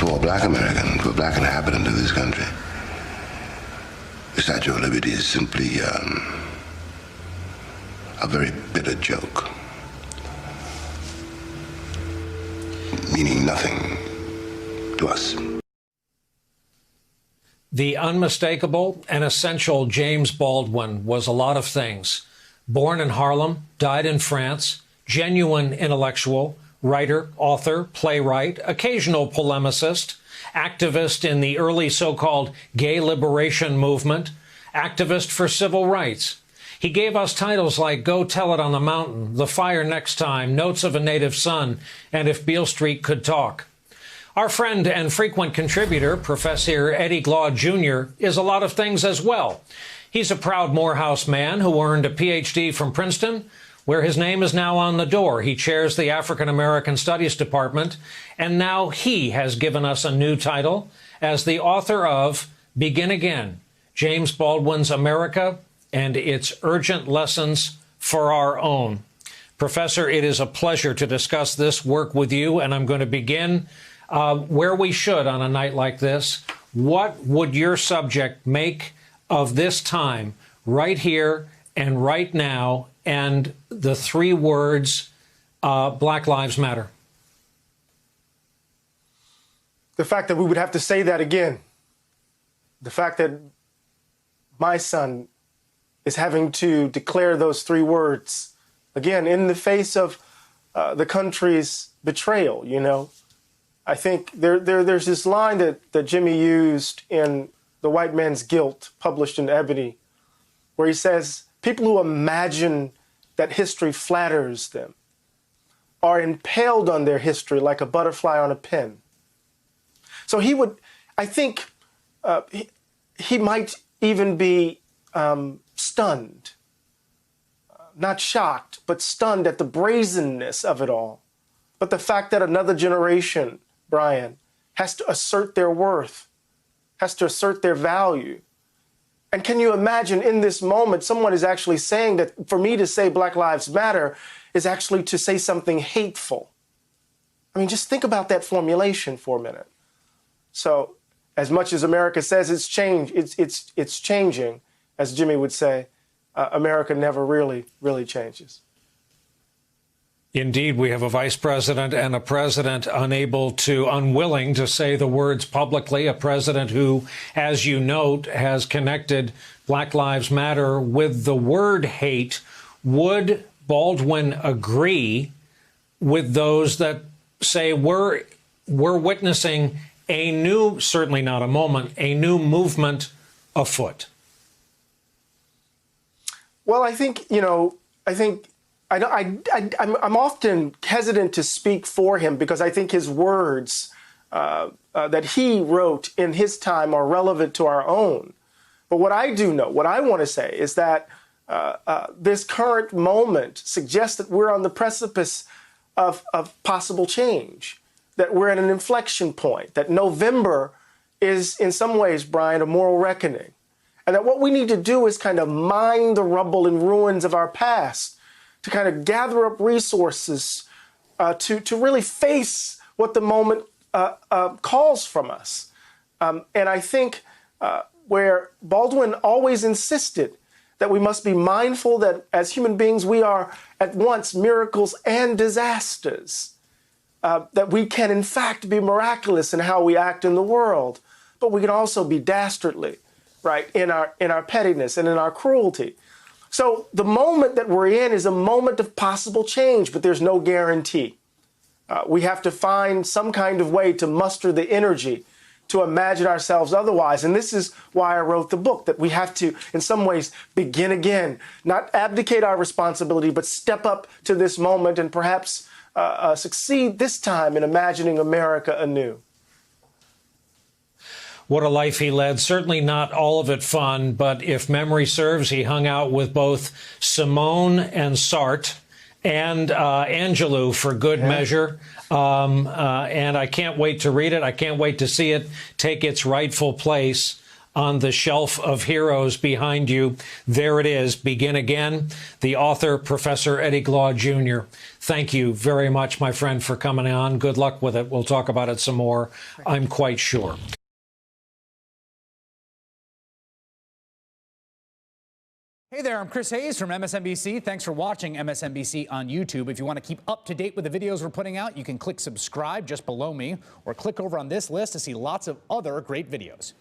for a black American, for a black inhabitant of this country, the Statue of Liberty is simply a very bitter joke, meaning nothing to us. The unmistakable and essential James Baldwin was a lot of things. Born in Harlem, died in France, genuine intellectual, writer, author, playwright, occasional polemicist, activist in the early so-called gay liberation movement, activist for civil rights. He gave us titles like Go Tell It on the Mountain, The Fire Next Time, Notes of a Native Son, and If Beale Street Could Talk. Our friend and frequent contributor, Professor Eddie Glaude Jr., is a lot of things as well. He's a proud Morehouse man who earned a Ph.D. from Princeton, where his name is now on the door. He chairs the African American Studies Department, and now he has given us a new title as the author of Begin Again, James Baldwin's America and Its Urgent Lessons for Our Own. Professor, it is a pleasure to discuss this work with you, and I'm going to begin where we should on a night like this. What would your subject make of this time right here and right now, and the three words, Black Lives Matter? The fact that we would have to say that again. The fact that my son is having to declare those three words again in the face of the country's betrayal, you know. I think there's this line that Jimmy used in The White Man's Guilt, published in Ebony, where he says, people who imagine that history flatters them are impaled on their history like a butterfly on a pin. So he would, I think, he might even be stunned, not shocked, but stunned at the brazenness of it all. But the fact that another generation, Brian, has to assert their worth, has to assert their value. And can you imagine in this moment, someone is actually saying that for me to say Black Lives Matter is actually to say something hateful. I mean, just think about that formulation for a minute. So as much as America says it's changing, as Jimmy would say, America never really changes. Indeed, we have a vice president and a president unwilling to say the words publicly, a president who, as you note, has connected Black Lives Matter with the word hate. Would Baldwin agree with those that say we're witnessing a new, certainly not a moment, a new movement afoot? Well, I think, I'm often hesitant to speak for him because I think his words that he wrote in his time are relevant to our own. But what I do know, what I want to say is that this current moment suggests that we're on the precipice of possible change, that we're at an inflection point, that November is in some ways, Brian, a moral reckoning. And that what we need to do is kind of mine the rubble and ruins of our past, to kind of gather up resources to really face what the moment calls from us. And I think where Baldwin always insisted that we must be mindful that as human beings, we are at once miracles and disasters, that we can in fact be miraculous in how we act in the world, but we can also be dastardly, right, in our pettiness and in our cruelty. So the moment that we're in is a moment of possible change, but there's no guarantee. We have to find some kind of way to muster the energy to imagine ourselves otherwise. And this is why I wrote the book, that we have to, in some ways, begin again, not abdicate our responsibility, but step up to this moment and perhaps succeed this time in imagining America anew. What a life he led. Certainly not all of it fun, but if memory serves, he hung out with both Simone and Sartre and Angelou for good measure. And I can't wait to read it. I can't wait to see it take its rightful place on the shelf of heroes behind you. There it is, Begin Again. The author, Professor Eddie Glaude Jr. Thank you very much, my friend, for coming on. Good luck with it. We'll talk about it some more, I'm quite sure. Hey there, I'm Chris Hayes from MSNBC. Thanks for watching MSNBC on YouTube. If you want to keep up to date with the videos we're putting out, you can click subscribe just below me or click over on this list to see lots of other great videos.